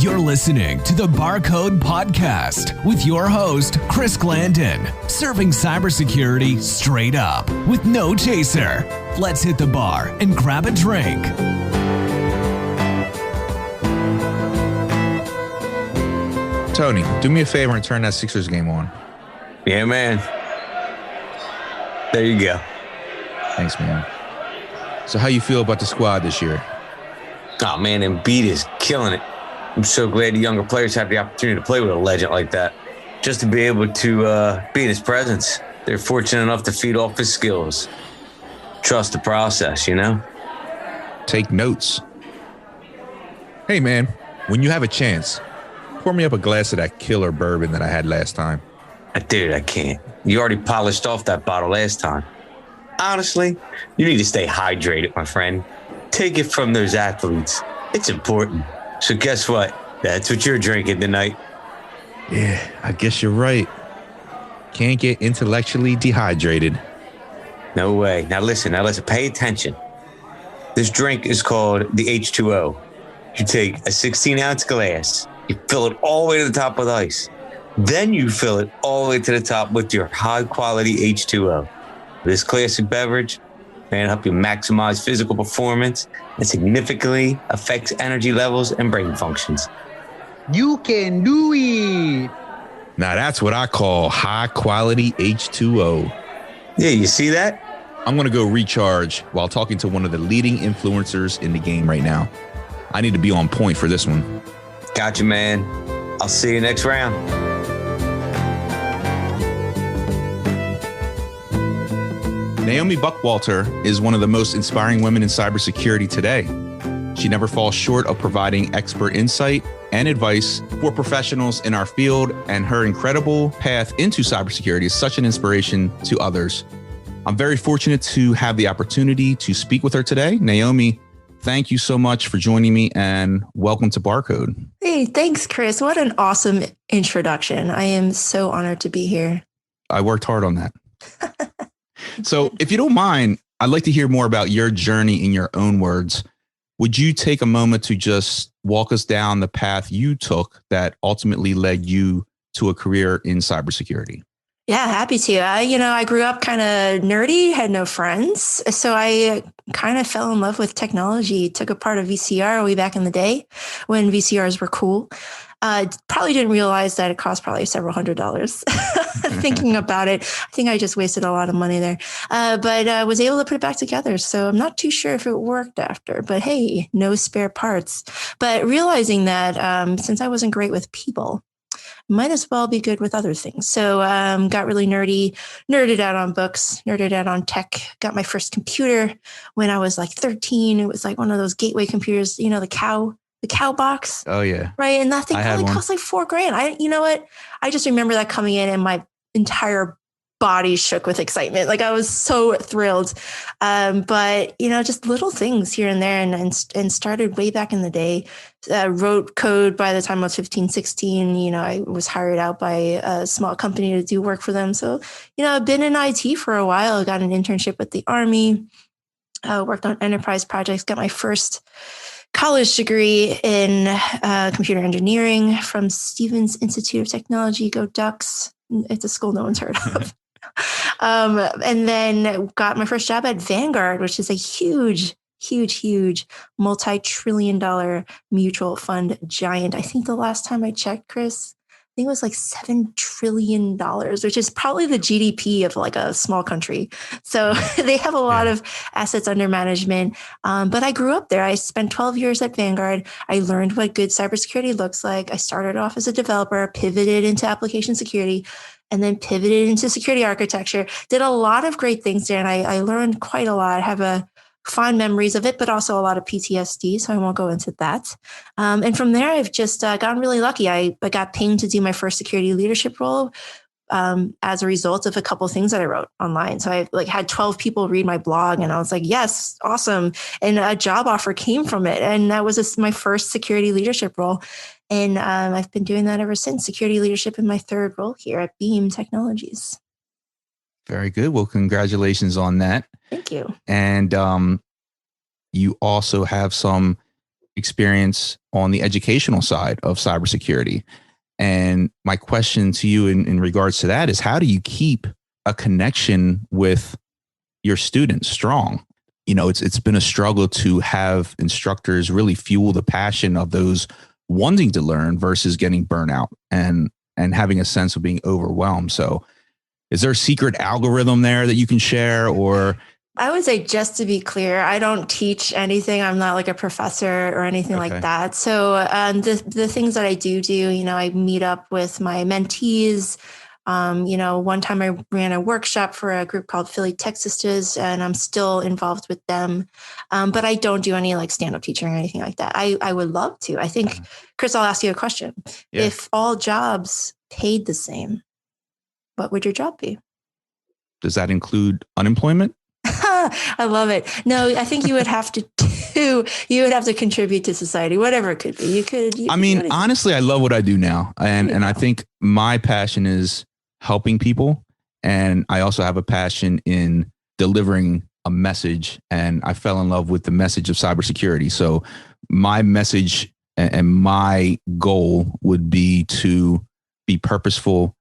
You're listening to the Barcode Podcast with your host, Chris Glandon, serving cybersecurity straight up with no chaser. Let's hit the bar and grab a drink. Tony, do me a favor and turn that Sixers game on. Yeah, man. There you go. Thanks, man. So how you feel about the squad this year? Oh, man, Embiid is killing it. I'm so glad the younger players have the opportunity to play with a legend like that. Just to be able to be in his presence. They're fortunate enough to feed off his skills. Trust the process, you know? Take notes. Hey, man, when you have a chance, pour me up a glass of that killer bourbon that I had last time. Dude, I can't. You already polished off that bottle last time. Honestly, you need to stay hydrated, my friend. Take it from those athletes. It's important. So guess what? That's what you're drinking tonight. Yeah, I guess you're right. Can't get intellectually dehydrated. No way. Now listen, pay attention. This drink is called the H2O. You take a 16-ounce glass, you fill it all the way to the top with ice. Then you fill it all the way to the top with your high-quality H2O. This classic beverage can help you maximize physical performance and significantly affects energy levels and brain functions. You can do it. Now that's what I call high-quality H2O. Yeah, you see that? I'm going to go recharge while talking to one of the leading influencers in the game right now. I need to be on point for this one. Gotcha, man. I'll see you next round. Naomi Buckwalter is one of the most inspiring women in cybersecurity today. She never falls short of providing expert insight and advice for professionals in our field, and her incredible path into cybersecurity is such an inspiration to others. I'm very fortunate to have the opportunity to speak with her today. Naomi, thank you so much for joining me and welcome to Barcode. Hey, thanks, Chris. What an awesome introduction. I am so honored to be here. I worked hard on that. So if you don't mind, I'd like to hear more about your journey in your own words. Would you take a moment to just walk us down the path you took that ultimately led you to a career in cybersecurity? Yeah, happy to. I grew up kind of nerdy, had no friends. So I kind of fell in love with technology, took apart a VCR way back in the day when VCRs were cool. Probably didn't realize that it cost probably several $100s. Thinking about it, I think I just wasted a lot of money there. But I was able to put it back together. So I'm not too sure if it worked after, but hey, no spare parts. But realizing that since I wasn't great with people, might as well be good with other things. So got really nerded out on books, nerded out on tech, got my first computer when I was like 13. It was like one of those gateway computers, you know, the cow box. Oh yeah. Right. And that thing probably cost like $4,000. You know what? I just remember that coming in and my entire body shook with excitement. Like I was so thrilled. But just little things here and there and started way back in the day, wrote code by the time I was 15, 16, I was hired out by a small company to do work for them. So, I've been in IT for a while. I got an internship with the Army, worked on enterprise projects, got my first college degree in computer engineering from Stevens Institute of Technology, go Ducks. It's a school no one's heard of. And then got my first job at Vanguard, which is a huge multi-trillion-dollar mutual fund giant. I think the last time I checked, Chris, I think it was like $7 trillion, which is probably the GDP of like a small country. So they have a lot of assets under management. But I grew up there. I spent 12 years at Vanguard. I learned what good cybersecurity looks like. I started off as a developer, pivoted into application security, and then pivoted into security architecture. Did a lot of great things there. And I learned quite a lot. I have fond memories of it, but also a lot of PTSD. So I won't go into that. And from there, I've just gotten really lucky. I got pinged to do my first security leadership role as a result of a couple of things that I wrote online. So I had 12 people read my blog and I was like, yes, awesome. And a job offer came from it. And that was my first security leadership role. And I've been doing that ever since. Security leadership in my third role here at Beam Technologies. Very good. Well, congratulations on that. Thank you. And you also have some experience on the educational side of cybersecurity. And my question to you in regards to that is, how do you keep a connection with your students strong? It's been a struggle to have instructors really fuel the passion of those wanting to learn versus getting burnout and having a sense of being overwhelmed. So is there a secret algorithm there that you can share? Or I would say, just to be clear, I don't teach anything. I'm not like a professor or anything like that. So the things that I do, I meet up with my mentees. One time I ran a workshop for a group called Tech Sistas, and I'm still involved with them. But I don't do any like stand-up teaching or anything like that. I would love to. I think, Chris, I'll ask you a question. Yeah. If all jobs paid the same, what would your job be? Does that include unemployment? I love it. No, I think you would have to contribute to society, whatever it could be. Honestly, I love what I do now. And I think my passion is helping people. And I also have a passion in delivering a message. And I fell in love with the message of cybersecurity. So my message and my goal would be to be purposeful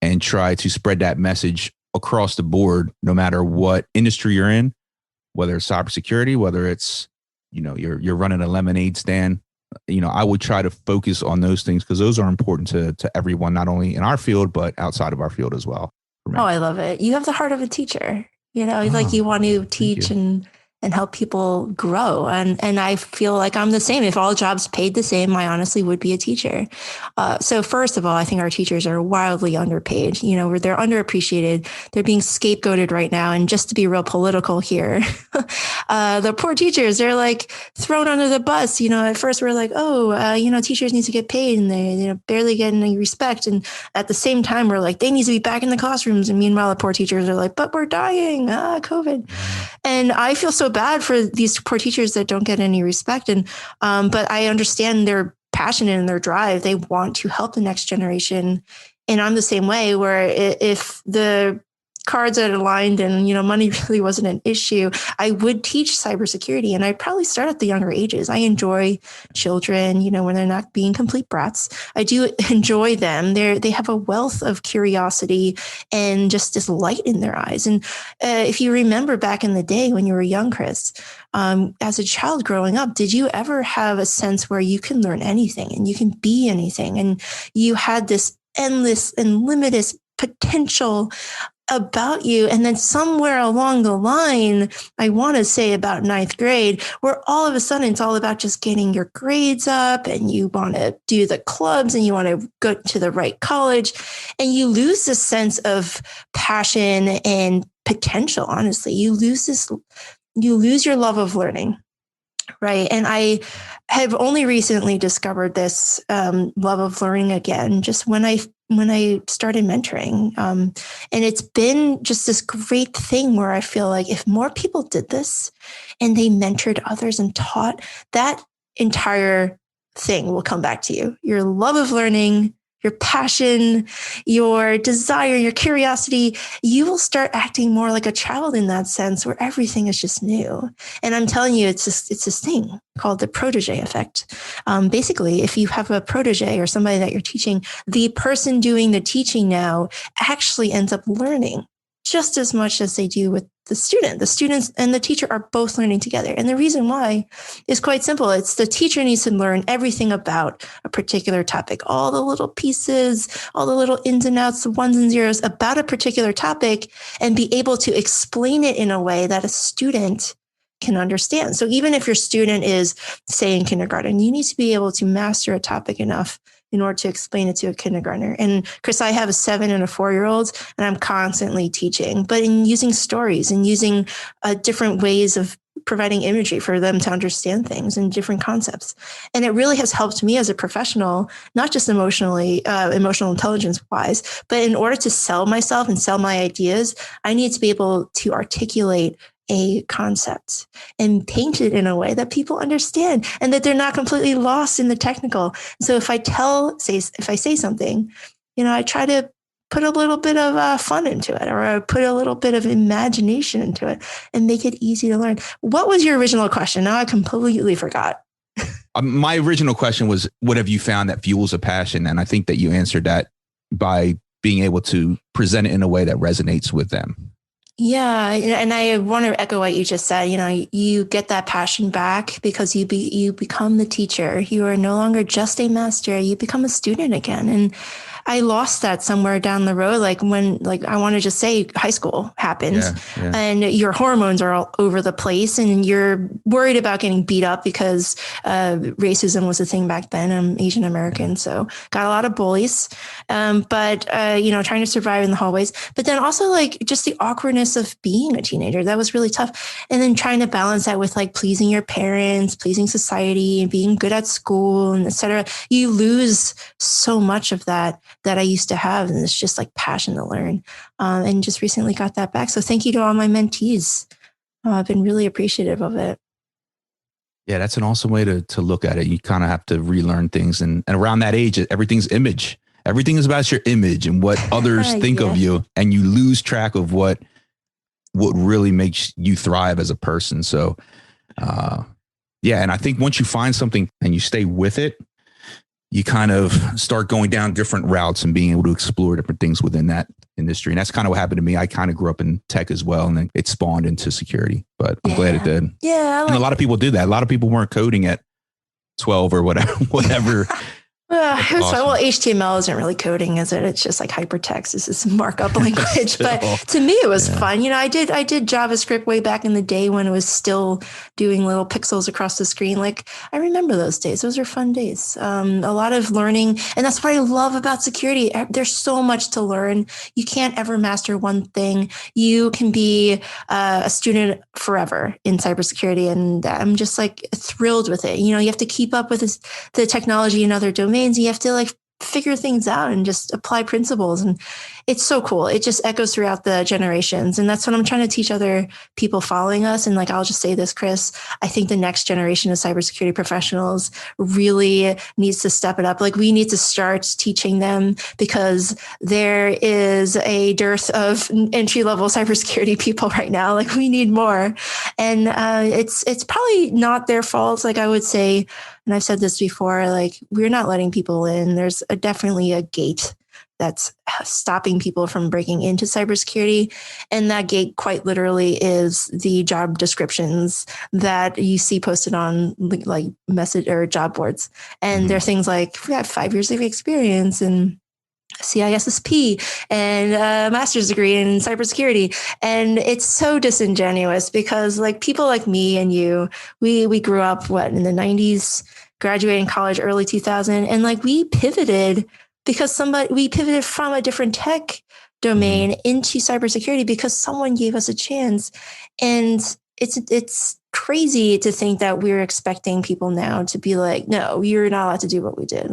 and try to spread that message across the board, no matter what industry you're in, whether it's cybersecurity, whether it's, you're running a lemonade stand. I would try to focus on those things because those are important to everyone, not only in our field, but outside of our field as well. Oh, I love it. You have the heart of a teacher, like you want to teach and help people grow. And I feel like I'm the same. If all jobs paid the same, I honestly would be a teacher. So first of all, I think our teachers are wildly underpaid. They're underappreciated. They're being scapegoated right now. And just to be real political here, the poor teachers, they're like thrown under the bus. At first we're like, teachers need to get paid, and they barely get any respect. And at the same time, we're like, they need to be back in the classrooms. And meanwhile, the poor teachers are like, but we're dying, COVID. And I feel so bad for these poor teachers that don't get any respect. And but I understand their passion and their drive. They want to help the next generation. And I'm the same way, where if the cards are aligned and, money really wasn't an issue, I would teach cybersecurity, and I'd probably start at the younger ages. I enjoy children, when they're not being complete brats. I do enjoy them. They have a wealth of curiosity and just this light in their eyes. And if you remember back in the day when you were young, Chris, as a child growing up, did you ever have a sense where you can learn anything and you can be anything, and you had this endless and limitless potential about you? And then somewhere along the line, I want to say about ninth grade, where all of a sudden it's all about just getting your grades up, and you want to do the clubs, and you want to go to the right college, and you lose this sense of passion and potential. Honestly, you lose your love of learning. Right. And I have only recently discovered this love of learning again, just when I started mentoring. And it's been just this great thing where I feel like if more people did this and they mentored others and taught, that entire thing will come back to you. Your love of learning, your passion, your desire, your curiosity, you will start acting more like a child in that sense, where everything is just new. And I'm telling you, it's this thing called the Protege Effect. Basically, if you have a protege or somebody that you're teaching, the person doing the teaching now actually ends up learning just as much as they do with the student. The students and the teacher are both learning together. And the reason why is quite simple. It's the teacher needs to learn everything about a particular topic, all the little pieces, all the little ins and outs, the ones and zeros about a particular topic, and be able to explain it in a way that a student can understand. So even if your student is, say, in kindergarten, you need to be able to master a topic enough in order to explain it to a kindergartner. And Chris, I have a 7 and a 4-year-old, and I'm constantly teaching, but in using stories and using different ways of providing imagery for them to understand things and different concepts. And it really has helped me as a professional, not just emotional intelligence wise, but in order to sell myself and sell my ideas, I need to be able to articulate a concept and paint it in a way that people understand and that they're not completely lost in the technical. So if I say something, I try to put a little bit of fun into it, or I put a little bit of imagination into it and make it easy to learn. What was your original question? Now I completely forgot. My original question was, what have you found that fuels a passion? And I think that you answered that by being able to present it in a way that resonates with them. Yeah, and I want to echo what you just said. You get that passion back because you become the teacher. You are no longer just a master. You become a student again. And I lost that somewhere down the road. Like when, I want to just say high school happened and your hormones are all over the place and you're worried about getting beat up because racism was a thing back then. I'm Asian American, so got a lot of bullies. But trying to survive in the hallways, but then also just the awkwardness of being a teenager. That was really tough. And then trying to balance that with pleasing your parents, pleasing society, and being good at school and et cetera. You lose so much of that I used to have. And it's just passion to learn. And just recently got that back. So thank you to all my mentees. I've been really appreciative of it. Yeah, that's an awesome way to look at it. You kind of have to relearn things. And around that age, everything's image. Everything is about your image and what others think of you. And you lose track of what really makes you thrive as a person. So, and I think once you find something and you stay with it, you kind of start going down different routes and being able to explore different things within that industry. And that's kind of what happened to me. I kind of grew up in tech as well, and then it spawned into security, but I'm glad it did. Yeah. And a lot of people did that. A lot of people weren't coding at 12 or whatever. It was awesome. Well, HTML isn't really coding, is it? It's just hypertext. It's this markup language. But to me, it was fun. I did JavaScript way back in the day when it was still doing little pixels across the screen. I remember those days. Those are fun days. A lot of learning. And that's what I love about security. There's so much to learn. You can't ever master one thing. You can be a student forever in cybersecurity. And I'm just thrilled with it. You have to keep up with the technology in other domains. You have to figure things out and just apply principles. And it's so cool. It just echoes throughout the generations. And that's what I'm trying to teach other people following us. And I'll just say this, Chris, I think the next generation of cybersecurity professionals really needs to step it up. We need to start teaching them because there is a dearth of entry-level cybersecurity people right now. We need more. And it's probably not their fault. I would say, and I've said this before, we're not letting people in. There's definitely a gate that's stopping people from breaking into cybersecurity. And that gate quite literally is the job descriptions that you see posted on message or job boards. And there are things we have 5 years of experience and CISSP and a master's degree in cybersecurity. And it's so disingenuous because people like me and you, we grew up in the 90s, graduating college early 2000. And we pivoted because we pivoted from a different tech domain into cybersecurity because someone gave us a chance. And it's crazy to think that we're expecting people now to be no, you're not allowed to do what we did.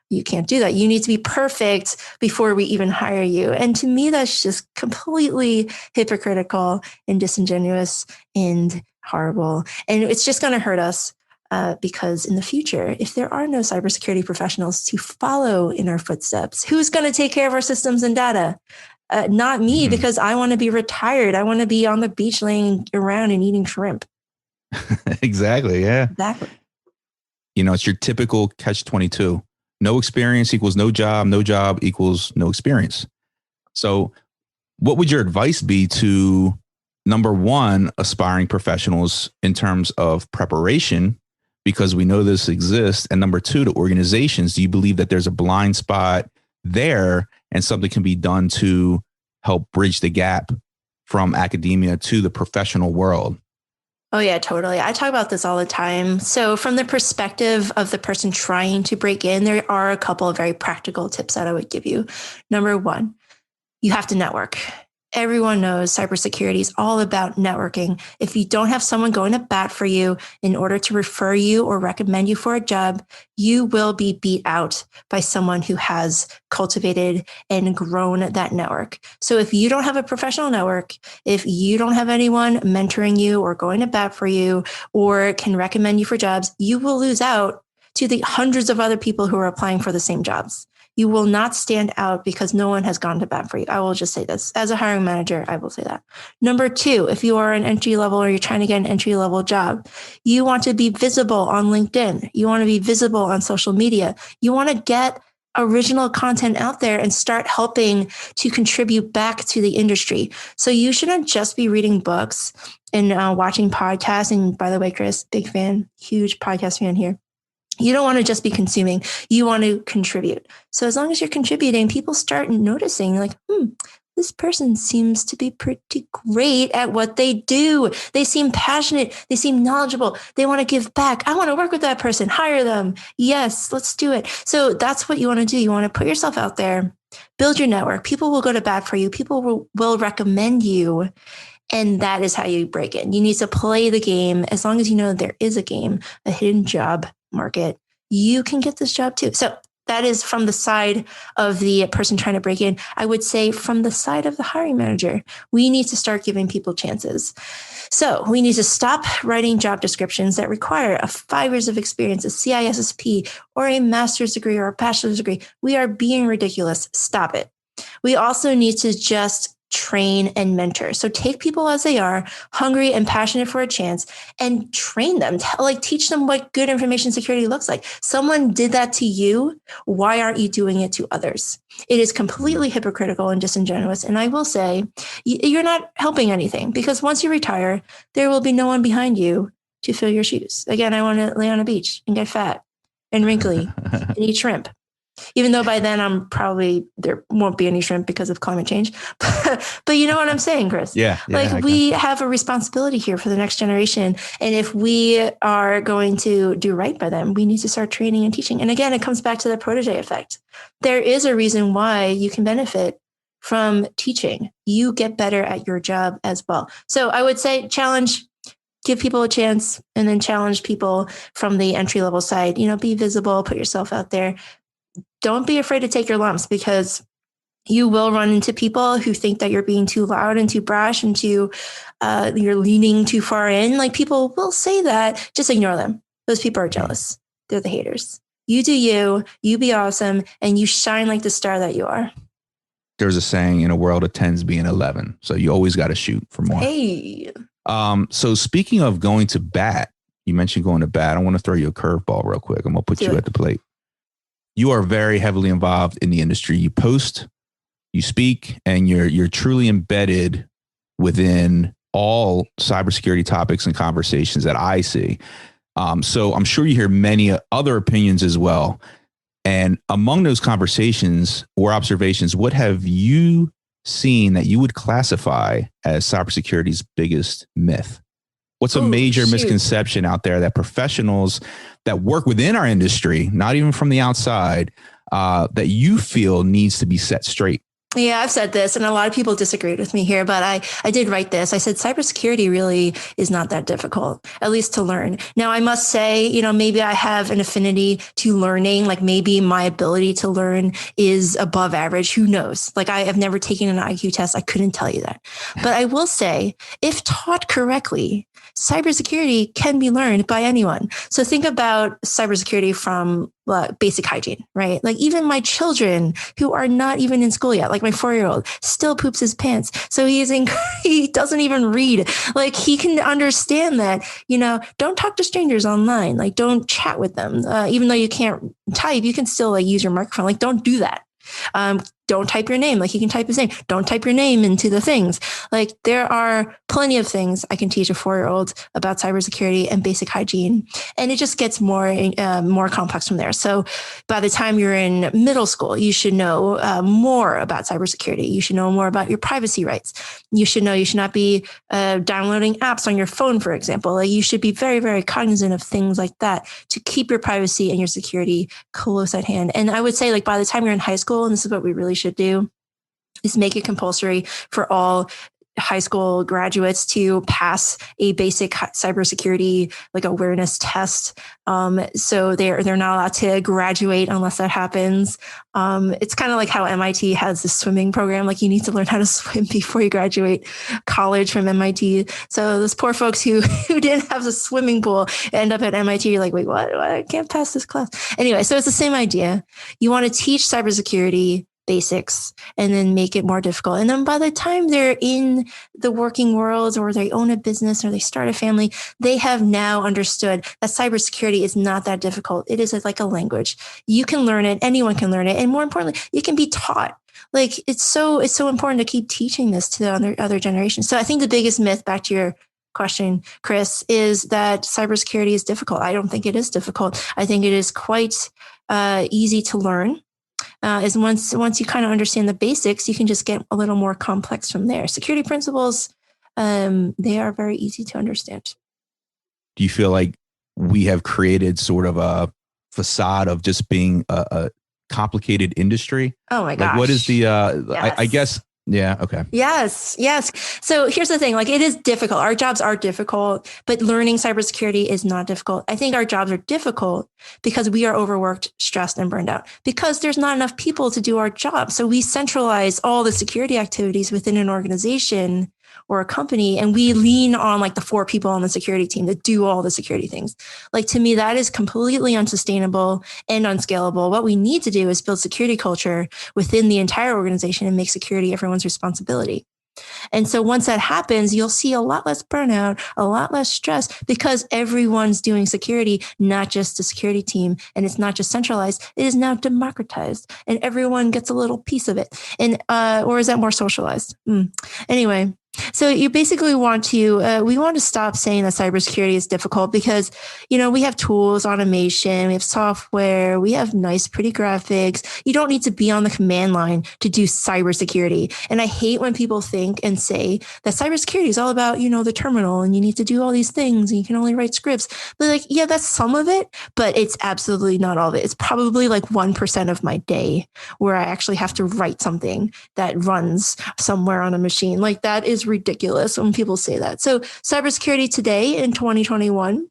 You can't do that. You need to be perfect before we even hire you. And to me, that's just completely hypocritical and disingenuous and horrible. And it's just going to hurt us because in the future, if there are no cybersecurity professionals to follow in our footsteps, who's going to take care of our systems and data? Not me, because I want to be retired. I want to be on the beach laying around and eating shrimp. Exactly. Yeah. Exactly. It's your typical catch-22. No experience equals no job equals no experience. So what would your advice be to, number one, aspiring professionals in terms of preparation, because we know this exists, and number two, to organizations? Do you believe that there's a blind spot there and something can be done to help bridge the gap from academia to the professional world? Oh, yeah, totally. I talk about this all the time. So from the perspective of the person trying to break in, there are a couple of very practical tips that I would give you. Number one, you have to network. Everyone knows cybersecurity is all about networking. If you don't have someone going to bat for you in order to refer you or recommend you for a job, you will be beat out by someone who has cultivated and grown that network. So if you don't have a professional network, if you don't have anyone mentoring you or going to bat for you or can recommend you for jobs, you will lose out to the hundreds of other people who are applying for the same jobs. You will not stand out because no one has gone to bat for you. I will just say this. As a hiring manager, I will say that. Number two, if you are an entry level or you're trying to get an entry level job, you want to be visible on LinkedIn. You want to be visible on social media. You want to get original content out there and start helping to contribute back to the industry. So you shouldn't just be reading books and watching podcasts. And by the way, Chris, big fan, huge podcast fan here. You don't want to just be consuming. You want to contribute. So as long as you're contributing, people start noticing like, this person seems to be pretty great at what they do. They seem passionate. They seem knowledgeable. They want to give back. I want to work with that person. Hire them. Yes, let's do it. So that's what you want to do. You want to put yourself out there, build your network. People will go to bat for you. People will recommend you. And that is how you break in. You need to play the game. As long as you know there is a game, a hidden job market, you can get this job too. So that is from the side of the person trying to break in. I would say from the side of the hiring manager, we need to start giving people chances. So we need to stop writing job descriptions that require 5 years of experience, a CISSP, or a master's degree or a bachelor's degree. We are being ridiculous. Stop it. We also need to just train and mentor. So take people as they are, hungry and passionate for a chance, and train them. Teach them what good information security looks like. Someone did that to you. Why aren't you doing it to others? It is completely hypocritical and disingenuous. And I will say, you're not helping anything, because once you retire, there will be no one behind you to fill your shoes. Again, I want to lay on a beach and get fat and wrinkly and eat shrimp. Even though by then there won't be any shrimp because of climate change. But you know what I'm saying, Chris? Yeah. We have a responsibility here for the next generation. And if we are going to do right by them, we need to start training and teaching. And again, it comes back to the Protege Effect. There is a reason why you can benefit from teaching. You get better at your job as well. So I would say give people a chance, and then challenge people from the entry level side. Be visible, put yourself out there. Don't be afraid to take your lumps, because you will run into people who think that you're being too loud and too brash and you're leaning too far in. Like, people will say that. Just ignore them. Those people are jealous. They're the haters. You do you be awesome, and you shine like the star that you are. There's a saying, in a world of 10s being 11. So you always got to shoot for more. Hey. So speaking of going to bat, you mentioned going to bat. I want to throw you a curveball real quick. I'm going to put you at the plate. You are very heavily involved in the industry. You post, you speak, and you're truly embedded within all cybersecurity topics and conversations that I see. So I'm sure you hear many other opinions as well. And among those conversations or observations, what have you seen that you would classify as cybersecurity's biggest myth? What's a major misconception out there that professionals that work within our industry, not even from the outside, that you feel needs to be set straight? Yeah, I've said this, and a lot of people disagreed with me here, but I did write this. I said, cybersecurity really is not that difficult, at least to learn. Now, I must say, maybe I have an affinity to learning. Like, maybe my ability to learn is above average. Who knows? Like, I have never taken an IQ test. I couldn't tell you that. But I will say, if taught correctly, cybersecurity can be learned by anyone. So think about cybersecurity from basic hygiene, right? Like, even my children who are not even in school yet, like my 4-year-old, still poops his pants. So he doesn't even read. Like, he can understand that, don't talk to strangers online. Like, don't chat with them. Even though you can't type, you can still use your microphone. Like, don't do that. Don't type your name. Like, you can type his name. Don't type your name into the things. Like, there are plenty of things I can teach a 4-year-old about cybersecurity and basic hygiene. And it just gets more complex from there. So by the time you're in middle school, you should know more about cybersecurity. You should know more about your privacy rights. You should know you should not be downloading apps on your phone, for example. Like, you should be very, very cognizant of things like that to keep your privacy and your security close at hand. And I would say, like, by the time you're in high school, and this is what we really should do, is make it compulsory for all high school graduates to pass a basic cybersecurity like awareness test. So they're not allowed to graduate unless that happens. It's kind of like how MIT has the swimming program. Like you need to learn how to swim before you graduate college from MIT. So those poor folks who didn't have the swimming pool end up at MIT. You're like, wait, what? I can't pass this class. Anyway, so it's the same idea. You want to teach cybersecurity basics and then make it more difficult. And then by the time they're in the working world or they own a business or they start a family, they have now understood that cybersecurity is not that difficult. It is like a language. You can learn it. Anyone can learn it. And more importantly, it can be taught. Like it's so important to keep teaching this to the other generations. So I think the biggest myth, back to your question, Chris, is that cybersecurity is difficult. I don't think it is difficult. I think it is quite easy to learn. Is once you kind of understand the basics, you can just get a little more complex from there. Security principles, they are very easy to understand. Do you feel like we have created sort of a facade of just being a complicated industry? Oh my gosh. Like what is the, yes. I guess, yeah, okay. Yes. So here's the thing, like it is difficult. Our jobs are difficult, but learning cybersecurity is not difficult. I think our jobs are difficult because we are overworked, stressed, and burned out because there's not enough people to do our job. So we centralize all the security activities within an organization or a company, and we lean on like the 4 people on the security team that do all the security things. Like to me, that is completely unsustainable and unscalable. What we need to do is build security culture within the entire organization and make security everyone's responsibility. And so once that happens, you'll see a lot less burnout, a lot less stress because everyone's doing security, not just the security team. And it's not just centralized. It is now democratized and everyone gets a little piece of it. And, or is that more socialized? Anyway. So you basically want to, we want to stop saying that cybersecurity is difficult because, we have tools, automation, we have software, we have nice, pretty graphics. You don't need to be on the command line to do cybersecurity. And I hate when people think and say that cybersecurity is all about, the terminal and you need to do all these things and you can only write scripts. But like, yeah, that's some of it, but it's absolutely not all of it. It's probably like 1% of my day where I actually have to write something that runs somewhere on a machine. Like that is ridiculous when people say that. So cybersecurity today in 2021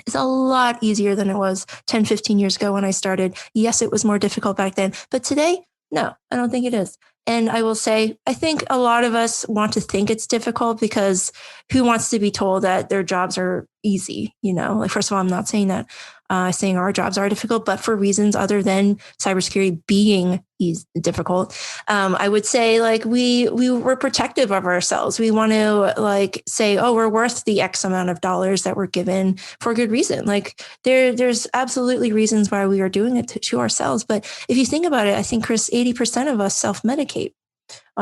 is a lot easier than it was 10, 15 years ago when I started. Yes, it was more difficult back then, but today, no, I don't think it is. And I will say, I think a lot of us want to think it's difficult because who wants to be told that their jobs are easy? Like, first of all, I'm not saying that, saying our jobs are difficult, but for reasons other than cybersecurity being difficult. I would say like we were protective of ourselves. We want to like say, oh, we're worth the X amount of dollars that we're given for a good reason. Like there's absolutely reasons why we are doing it to ourselves. But if you think about it, I think, Chris, 80% of us self-medicate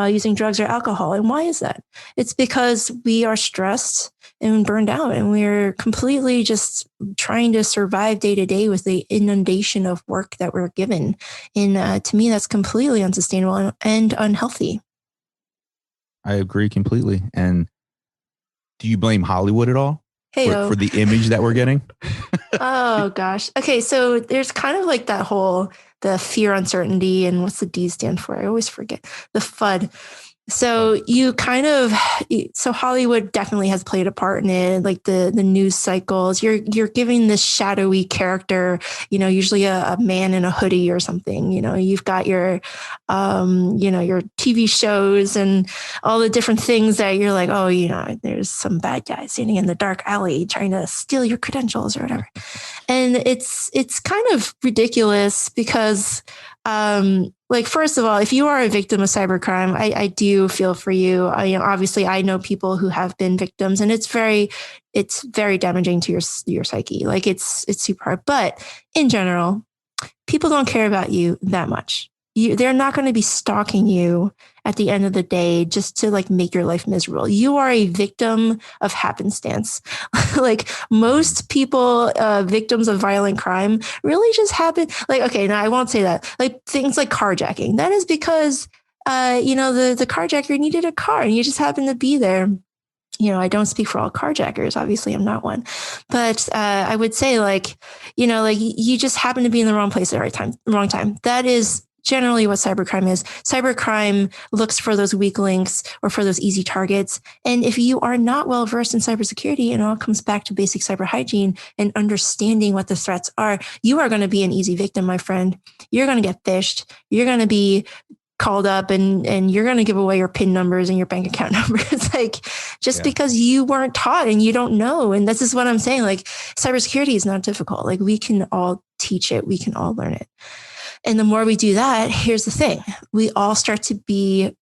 using drugs or alcohol. And why is that? It's because we are stressed and burned out and we're completely just trying to survive day to day with the inundation of work that we're given. And to me, that's completely unsustainable and unhealthy. I agree completely. And do you blame Hollywood at all for the image that we're getting? Oh, gosh. Okay. So there's kind of like that whole, the fear, uncertainty, and what's the D stand for? I always forget. The FUD. So so Hollywood definitely has played a part in it, like the news cycles. You're giving this shadowy character, usually a man in a hoodie or something. You've got your your TV shows and all the different things that you're like, oh, there's some bad guy sitting in the dark alley trying to steal your credentials or whatever. And it's kind of ridiculous because like, first of all, if you are a victim of cybercrime, I do feel for you. Obviously, I know people who have been victims, and it's very damaging to your psyche. Like, it's super hard. But in general, people don't care about you that much. They're not going to be stalking you at the end of the day just to like make your life miserable. You are a victim of happenstance. Like most people, victims of violent crime really just happen. Like, okay, now I won't say that. Like things like carjacking. That is because, the carjacker needed a car and you just happened to be there. I don't speak for all carjackers. Obviously, I'm not one. But I would say like you just happen to be in the wrong place at the wrong time. That is generally what cybercrime is. Cybercrime looks for those weak links or for those easy targets. And if you are not well versed in cybersecurity, and it all comes back to basic cyber hygiene and understanding what the threats are, you are going to be an easy victim, my friend. You're going to get phished. You're going to be called up and you're going to give away your PIN numbers and your bank account numbers, like just because you weren't taught and you don't know. And this is what I'm saying. Like cybersecurity is not difficult. Like we can all teach it. We can all learn it. And the more we do that, here's the thing. We all start to be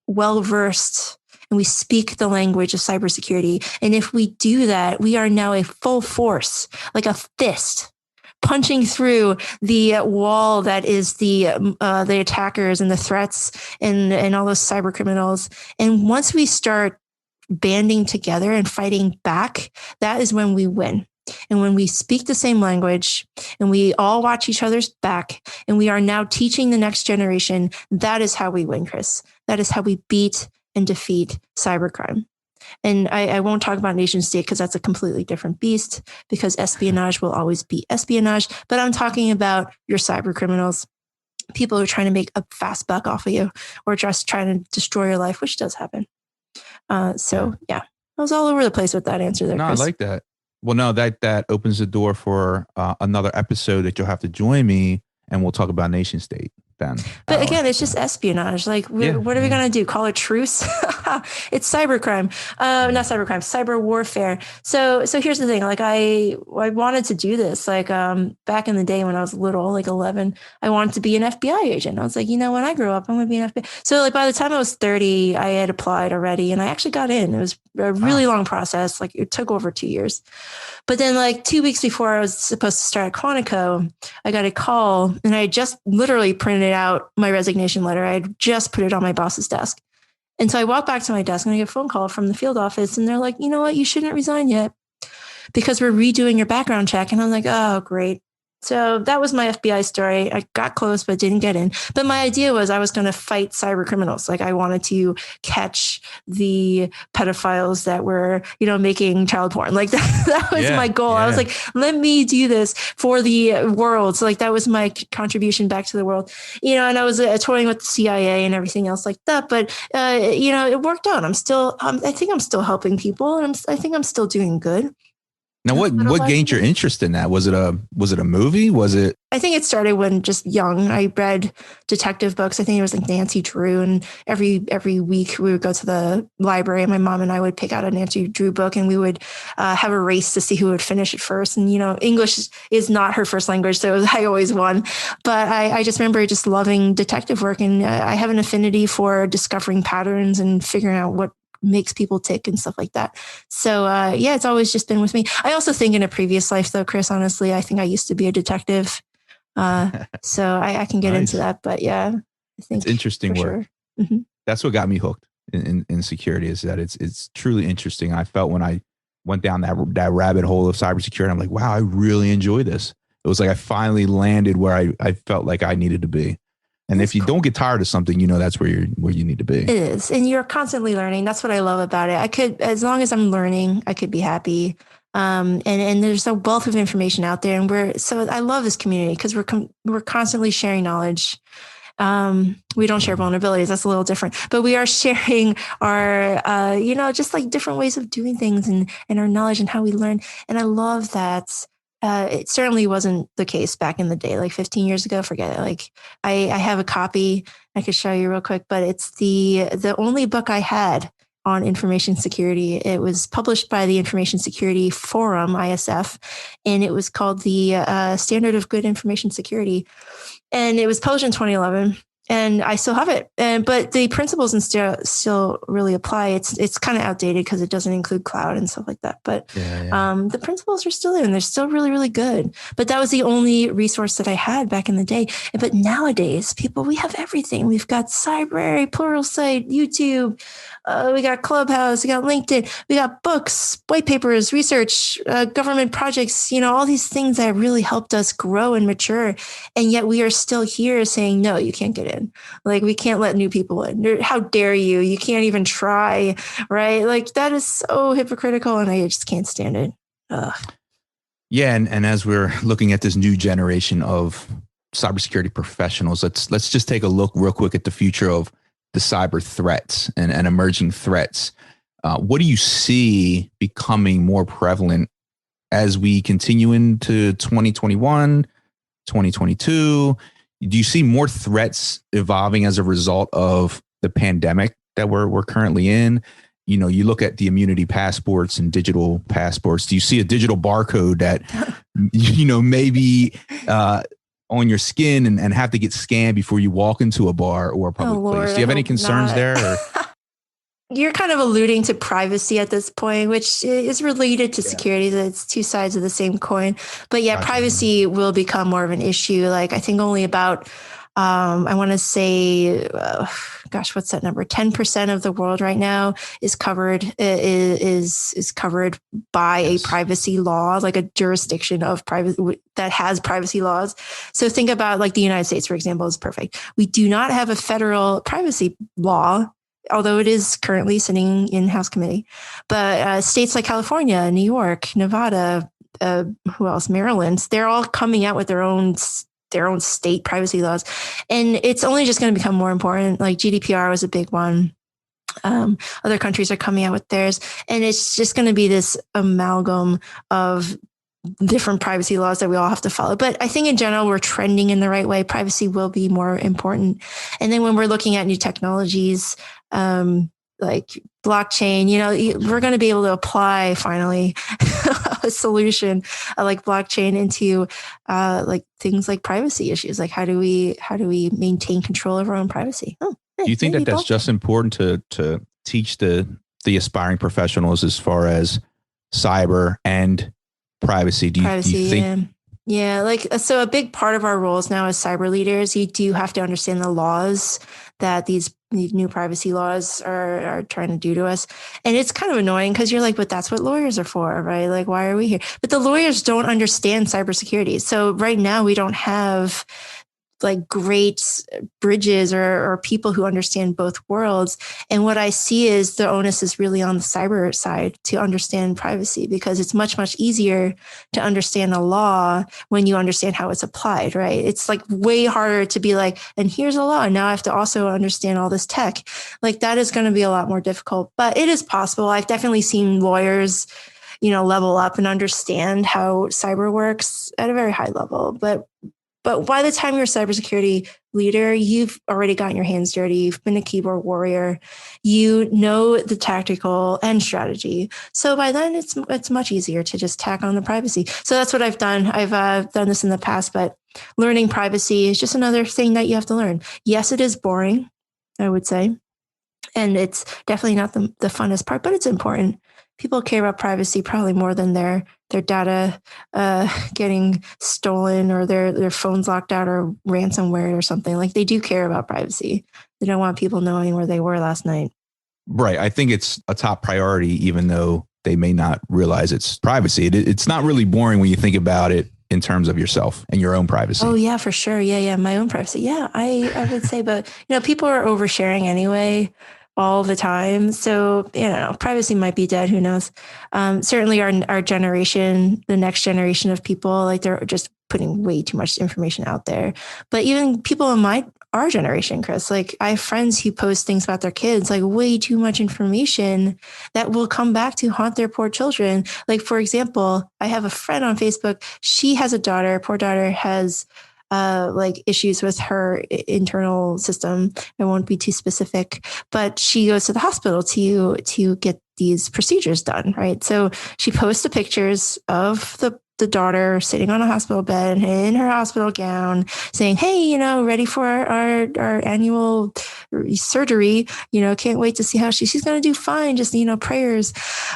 well-versed and we speak the language of cybersecurity. And if we do that, we are now a full force, like a fist, punching through the wall that is the attackers and the threats and all those cyber criminals. And once we start banding together and fighting back, that is when we win. And when we speak the same language and we all watch each other's back and we are now teaching the next generation, that is how we win, Chris. That is how we beat and defeat cybercrime. And I won't talk about nation state because that's a completely different beast, because espionage will always be espionage. But I'm talking about your cyber criminals, people who are trying to make a fast buck off of you or just trying to destroy your life, which does happen. So I was all over the place with that answer there, No, Chris. I like that. Well, no, that opens the door for another episode that you'll have to join me and we'll talk about nation state then. But again, it's just espionage. Like, what are we going to do? Call it truce? It's cybercrime. Not cybercrime, cyber warfare. So here's the thing. Like I wanted to do this. Like back in the day when I was little, like 11, I wanted to be an FBI agent. I was like, when I grow up, I'm going to be an FBI. So like by the time I was 30, I had applied already and I actually got in. It was a really long process. Like it took over 2 years. But then like 2 weeks before I was supposed to start at Quantico, I got a call and I had just literally printed out my resignation letter. I had just put it on my boss's desk. And so I walked back to my desk and I get a phone call from the field office and they're like, you know what, you shouldn't resign yet because we're redoing your background check. And I'm like, oh, great. So that was my FBI story. I got close, but didn't get in. But my idea was I was going to fight cyber criminals. Like I wanted to catch the pedophiles that were, making child porn. Like that was my goal. I was like, let me do this for the world. So like that was my contribution back to the world, and I was toying with the CIA and everything else like that. But, it worked out. I think I'm still helping people and I think I'm still doing good. Now, what gained your interest in that? Was it a movie? Was it? I think it started when just young. I read detective books. I think it was like Nancy Drew, and every week we would go to the library, and my mom and I would pick out a Nancy Drew book, and we would have a race to see who would finish it first. And English is not her first language, so I always won. But I just remember just loving detective work, and I have an affinity for discovering patterns and figuring out what makes people tick and stuff like that. So it's always just been with me. I also think in a previous life though, Chris, honestly, I think I used to be a detective. So I can get into that, but I think it's interesting work. Sure. Mm-hmm. That's what got me hooked in security, is that it's truly interesting. I felt when I went down that rabbit hole of cybersecurity, I'm like, wow, I really enjoy this. It was like I finally landed where I felt like I needed to be. And that's if you don't get tired of something, that's where you need to be. It is. And you're constantly learning. That's what I love about it. As long as I'm learning, I could be happy. And there's a wealth of information out there. And I love this community because we're constantly sharing knowledge. We don't share vulnerabilities. That's a little different, but we are sharing our, just like different ways of doing things and our knowledge and how we learn. And I love that. It certainly wasn't the case back in the day, like 15 years ago. Forget it. Like I have a copy I could show you real quick, but it's the only book I had on information security. It was published by the Information Security Forum, ISF, and it was called the Standard of Good Information Security. And it was published in 2011. And I still have it, but the principles still really apply. It's kind of outdated because it doesn't include cloud and stuff like that. But the principles are still there, and they're still really, really good. But that was the only resource that I had back in the day. But nowadays, we have everything. We've got Cybrary, Pluralsight, YouTube. We got Clubhouse. We got LinkedIn. We got books, white papers, research, government projects. All these things that really helped us grow and mature. And yet we are still here saying, no, you can't get in. Like, we can't let new people in. How dare you? You can't even try, right? Like, that is so hypocritical, and I just can't stand it. Ugh. Yeah, and as we're looking at this new generation of cybersecurity professionals, let's just take a look real quick at the future of the cyber threats and emerging threats. What do you see becoming more prevalent as we continue into 2021, 2022? Do you see more threats evolving as a result of the pandemic that we're currently in? You know, you look at the immunity passports and digital passports. Do you see a digital barcode that, you know, maybe on your skin and have to get scanned before you walk into a bar or a public place? Do you have any concerns there? Or? You're kind of alluding to privacy at this point, which is related to security. It's two sides of the same coin. But yeah, privacy will become more of an issue. Like I think only about, I want to say, what's that number? 10% of the world right now is covered by a privacy law, like a jurisdiction of privacy that has privacy laws. So think about like the United States, for example, is perfect. We do not have a federal privacy law, although it is currently sitting in House committee. But states like California, New York, Nevada, who else? Maryland, they're all coming out with their own state privacy laws. And it's only just going to become more important. Like GDPR was a big one. Other countries are coming out with theirs. And it's just going to be this amalgam of different privacy laws that we all have to follow. But I think in general, we're trending in the right way. Privacy will be more important. And then when we're looking at new technologies, like blockchain, you know, we're going to be able to apply finally a solution like blockchain into like things like privacy issues. Like how do we maintain control of our own privacy? Do you think that that's just important to teach the aspiring professionals as far as cyber and privacy? Do you think? Yeah. Like, so a big part of our roles now as cyber leaders, you do have to understand the laws that these new privacy laws are trying to do to us. And it's kind of annoying because you're like, but that's what lawyers are for, right? Like, why are we here? But the lawyers don't understand cybersecurity. So right now we don't have like great bridges or people who understand both worlds. And what I see is the onus is really on the cyber side to understand privacy, because it's much, much easier to understand a law when you understand how it's applied, right? It's like way harder to be like, and here's a law, and now I have to also understand all this tech. Like that is going to be a lot more difficult, but it is possible. I've definitely seen lawyers, you know, level up and understand how cyber works at a very high level. But by the time you're a cybersecurity leader, you've already gotten your hands dirty. You've been a keyboard warrior. You know the tactical and strategy. So by then, it's much easier to just tack on the privacy. So that's what I've done. I've done this in the past, but learning privacy is just another thing that you have to learn. Yes, it is boring, I would say. And it's definitely not the funnest part, but it's important. People care about privacy probably more than their data getting stolen or their phones locked out or ransomware or something. Like they do care about privacy. They don't want people knowing where they were last night. Right. I think it's a top priority, even though they may not realize it's privacy. It's not really boring when you think about it in terms of yourself and your own privacy. Oh, yeah, for sure. Yeah. My own privacy. Yeah, I would say, but you know, people are oversharing anyway all the time. So, you know, privacy might be dead. Who knows? Certainly our generation, the next generation of people, like they're just putting way too much information out there. But even people in our generation, Chris, like I have friends who post things about their kids, like way too much information that will come back to haunt their poor children. Like, for example, I have a friend on Facebook. She has a daughter. Poor daughter has like issues with her internal system. I won't be too specific, but she goes to the hospital to get these procedures done, right? So she posts the pictures of the daughter sitting on a hospital bed in her hospital gown saying, hey, you know, ready for our annual surgery, you know, can't wait to see how she's going to do fine. Just, you know, prayers.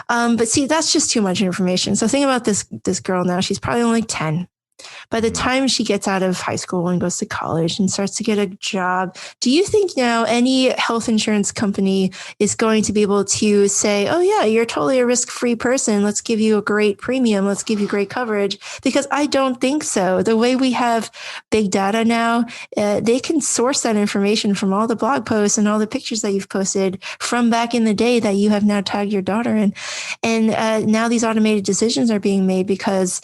But see, that's just too much information. So think about this girl now, she's probably only 10. By the time she gets out of high school and goes to college and starts to get a job, do you think now any health insurance company is going to be able to say, oh, yeah, you're totally a risk-free person. Let's give you a great premium. Let's give you great coverage? Because I don't think so. The way we have big data now, they can source that information from all the blog posts and all the pictures that you've posted from back in the day that you have now tagged your daughter in. And now these automated decisions are being made because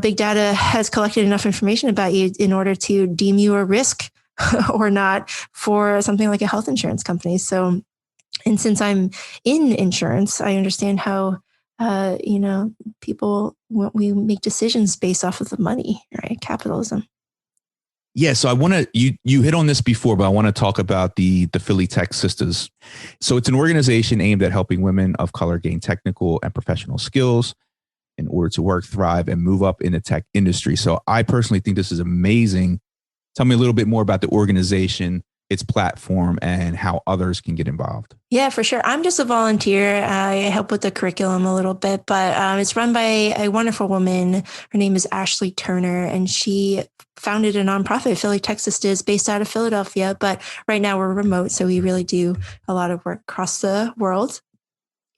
big data has collected enough information about you in order to deem you a risk or not for something like a health insurance company. So, and since I'm in insurance, I understand how, we make decisions based off of the money, right? Capitalism. Yeah, so I want to you hit on this before, but I want to talk about the Philly Tech Sistas. So it's an organization aimed at helping women of color gain technical and professional skills in order to work, thrive, and move up in the tech industry. So I personally think this is amazing. Tell me a little bit more about the organization, its platform, and how others can get involved. Yeah, for sure. I'm just a volunteer. I help with the curriculum a little bit, but it's run by a wonderful woman. Her name is Ashley Turner, and she founded a nonprofit, Philly Tech Sistas, based out of Philadelphia. But right now we're remote, so we really do a lot of work across the world,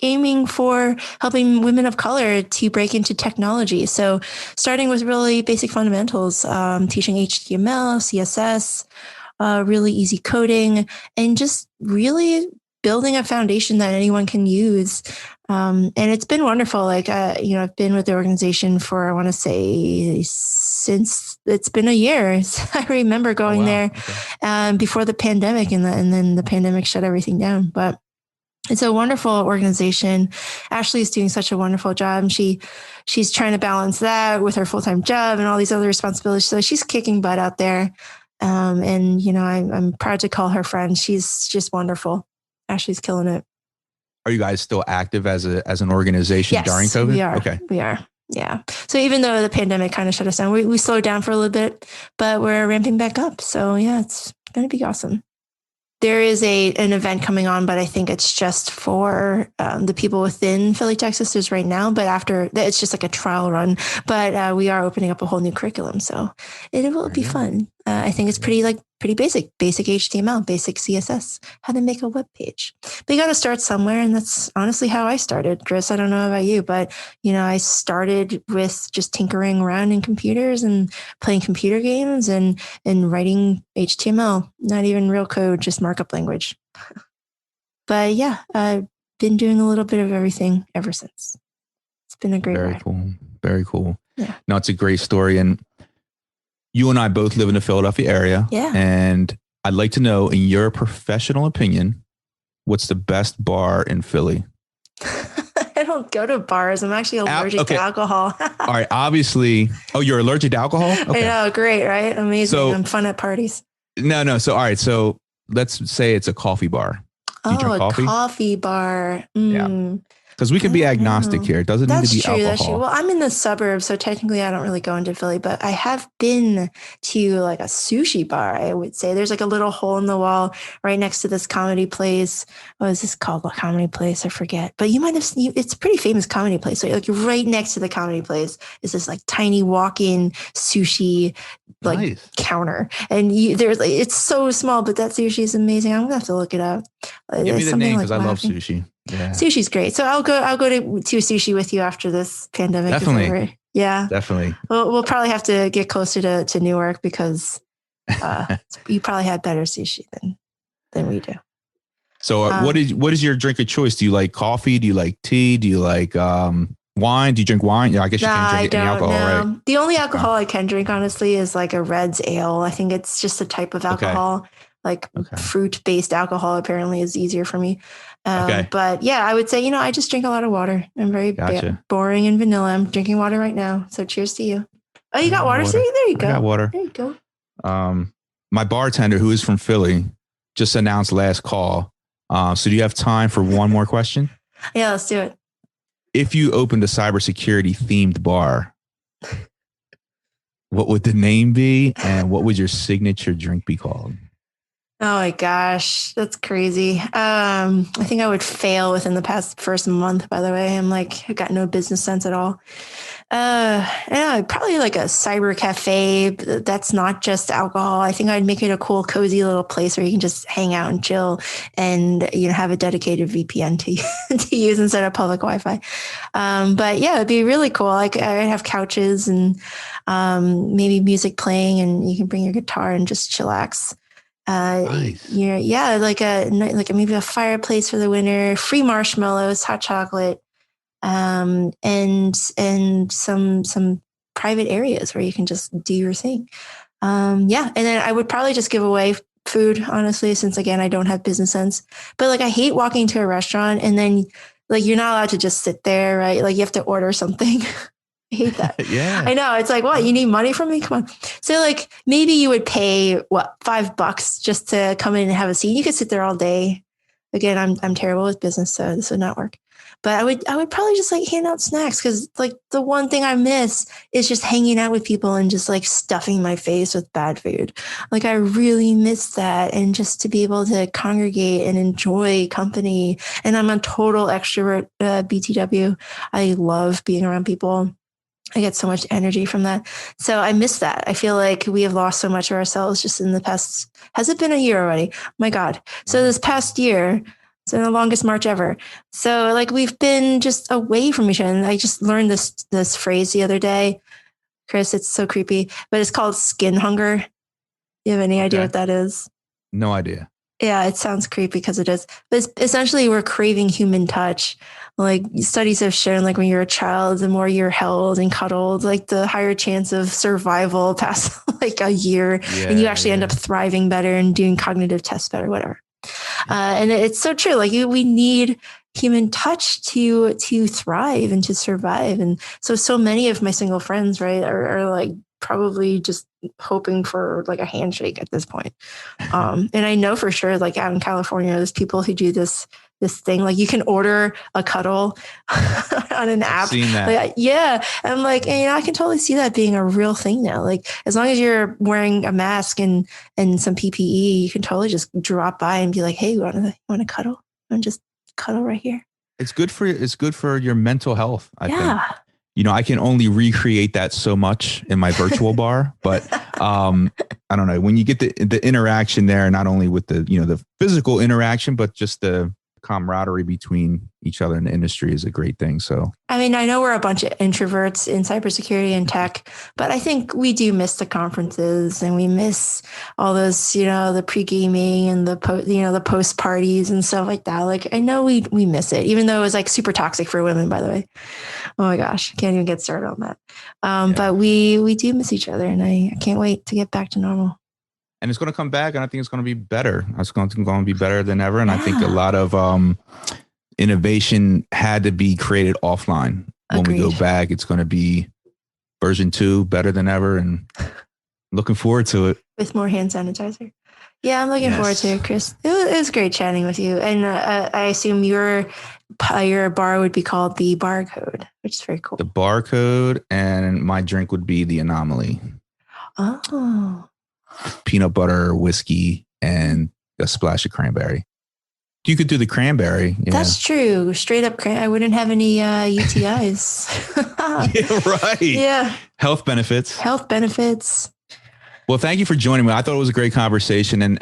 aiming for helping women of color to break into technology. So starting with really basic fundamentals, teaching HTML, CSS, really easy coding, and just really building a foundation that anyone can use. And it's been wonderful. I've been with the organization for, I want to say, since it's been a year. I remember going there before the pandemic, and then the pandemic shut everything down. But it's a wonderful organization. Ashley is doing such a wonderful job. And she's trying to balance that with her full-time job and all these other responsibilities. So she's kicking butt out there. I'm proud to call her friend. She's just wonderful. Ashley's killing it. Are you guys still active as an organization during COVID? We are. Okay. We are. Yeah. So even though the pandemic kind of shut us down, we slowed down for a little bit, but we're ramping back up. So yeah, it's going to be awesome. There is an event coming on, but I think it's just for the people within Philly, Texas right now. But after that, it's just like a trial run. But we are opening up a whole new curriculum, so it will be fun. I think it's pretty basic HTML, basic CSS, how to make a web page. But you got to start somewhere, and that's honestly how I started, Chris. I don't know about you, but I started with just tinkering around in computers and playing computer games and writing HTML, not even real code, just markup language. But yeah, I've been doing a little bit of everything ever since. It's been a great ride. Cool. Very cool. Yeah. No, it's a great story. And you and I both live in the Philadelphia area. Yeah. And I'd like to know, in your professional opinion, what's the best bar in Philly? I don't go to bars. I'm actually allergic to alcohol. All right. Obviously. Oh, you're allergic to alcohol? Okay. I know. Great. Right. Amazing. So, I'm fun at parties. No. So, all right. So let's say it's a coffee bar. Do you drink coffee? Coffee bar. Yeah. Because we can be agnostic here. It doesn't need to be alcohol. That's true. Well, I'm in the suburbs, so technically I don't really go into Philly, but I have been to like a sushi bar, I would say. There's like a little hole in the wall right next to this comedy place. What is this called? A comedy place? I forget. But you might have seen, it's a pretty famous comedy place. So like right next to the comedy place is this like tiny walk-in sushi counter. And it's so small, but that sushi is amazing. I'm going to have to look it up. Give me the name because I love sushi. Yeah. Sushi's great. So I'll go to sushi with you after this pandemic is over. Yeah, definitely. We'll probably have to get closer to Newark because you probably had better sushi than we do. So what is your drink of choice? Do you like coffee? Do you like tea? Do you like wine? Do you drink wine? Yeah, I guess you can't drink any alcohol, right? The only alcohol I can drink, honestly, is like a Red's ale. I think it's just a type of alcohol. Fruit-based alcohol apparently is easier for me. But yeah, I would say, I just drink a lot of water. I'm very boring and vanilla. I'm drinking water right now. So cheers to you. Oh, you got water? See, there you go. I got water. There you go. My bartender, who is from Philly, just announced last call. So do you have time for one more question? Yeah, let's do it. If you opened a cybersecurity themed bar, what would the name be? And what would your signature drink be called? Oh my gosh, that's crazy. I think I would fail within the first month, by the way. I've got no business sense at all. Probably like a cyber cafe. That's not just alcohol. I think I'd make it a cool, cozy little place where you can just hang out and chill and, have a dedicated VPN to use instead of public Wi-Fi. But yeah, it'd be really cool. Like I'd have couches and maybe music playing, and you can bring your guitar and just chillax. Nice. Like maybe a fireplace for the winter, free marshmallows, hot chocolate, and some private areas where you can just do your thing. Yeah. And then I would probably just give away food, honestly, since again, I don't have business sense. But like, I hate walking to a restaurant and then like, you're not allowed to just sit there, right? Like you have to order something. I hate that. Yeah. I know. It's like, what? You need money from me? Come on. So like maybe you would pay what, $5 just to come in and have a seat. You could sit there all day. Again, I'm terrible with business, so this would not work. But I would probably just like hand out snacks because like the one thing I miss is just hanging out with people and just like stuffing my face with bad food. Like I really miss that, and just to be able to congregate and enjoy company. And I'm a total extrovert, BTW. I love being around people. I get so much energy from that. So I miss that. I feel like we have lost so much of ourselves just in the past. Has it been a year already? My God. So this past year, it's been the longest March ever. So like we've been just away from each other. And I just learned this phrase the other day. Chris, it's so creepy, but it's called skin hunger. You have any idea what that is? No idea. Yeah, it sounds creepy because it is. But it's essentially, we're craving human touch. Like studies have shown, like when you're a child, the more you're held and cuddled, like the higher chance of survival past like a year, and you actually end up thriving better and doing cognitive tests better, whatever. And it's so true. Like we need human touch to thrive and to survive. And so many of my single friends, right, are like probably just hoping for like a handshake at this point. And I know for sure, like out in California, there's people who do this thing, like you can order a cuddle on an app. Seen that. Like, yeah. And I'm like, and, I can totally see that being a real thing now. Like as long as you're wearing a mask and some PPE, you can totally just drop by and be like, hey, you want to cuddle? And just cuddle right here. It's good for your mental health. I think. I can only recreate that so much in my virtual bar, but I don't know, when you get the interaction there, not only with the physical interaction, but just the camaraderie between each other in the industry is a great thing. So, I mean, I know we're a bunch of introverts in cybersecurity and tech, but I think we do miss the conferences and we miss all those, the pre-gaming and the post parties and stuff like that. Like, I know we miss it, even though it was like super toxic for women, by the way. Oh my gosh, can't even get started on that. But we do miss each other, and I can't wait to get back to normal. And it's going to come back, and I think it's going to be better. It's going to be better than ever. And I think a lot of innovation had to be created offline. When we go back, it's going to be version 2, better than ever. And looking forward to it. With more hand sanitizer. Yeah, I'm looking forward to it, Chris. It was great chatting with you. And I assume your bar would be called the Barcode, which is very cool. The Barcode, and my drink would be the Anomaly. Oh. Peanut butter, whiskey, and a splash of cranberry. You could do the cranberry. That's true. Straight up I wouldn't have any UTIs. Yeah, right. Yeah. Health benefits. Well, thank you for joining me. I thought it was a great conversation, and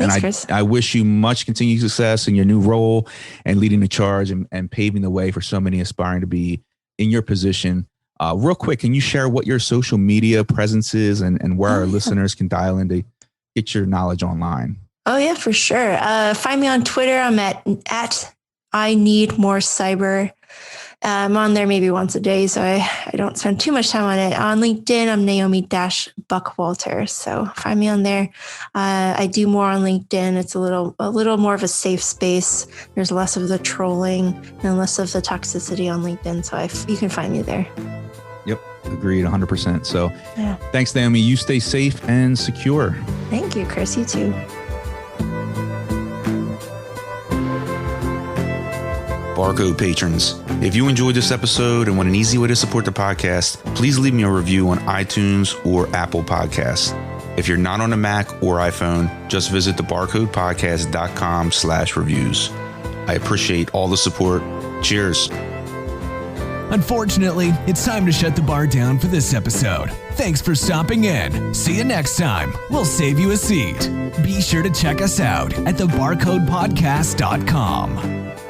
I wish you much continued success in your new role and leading the charge and paving the way for so many aspiring to be in your position. Real quick, can you share what your social media presence is and where our listeners can dial in to get your knowledge online? Oh, yeah, for sure. Find me on Twitter. I'm at I Need More Cyber. I'm on there maybe once a day, so I don't spend too much time on it. On LinkedIn, I'm Naomi Buckwalter. So find me on there. I do more on LinkedIn. It's a little more of a safe space. There's less of the trolling and less of the toxicity on LinkedIn. So you can find me there. Yep. Agreed. 100%. So Thanks, Naomi. You stay safe and secure. Thank you, Chris. You too. Barcode patrons, if you enjoyed this episode and want an easy way to support the podcast, please leave me a review on iTunes or Apple Podcasts. If you're not on a Mac or iPhone, just visit thebarcodepodcast.com/reviews. I appreciate all the support. Cheers. Unfortunately, it's time to shut the bar down for this episode. Thanks for stopping in. See you next time. We'll save you a seat. Be sure to check us out at thebarcodepodcast.com.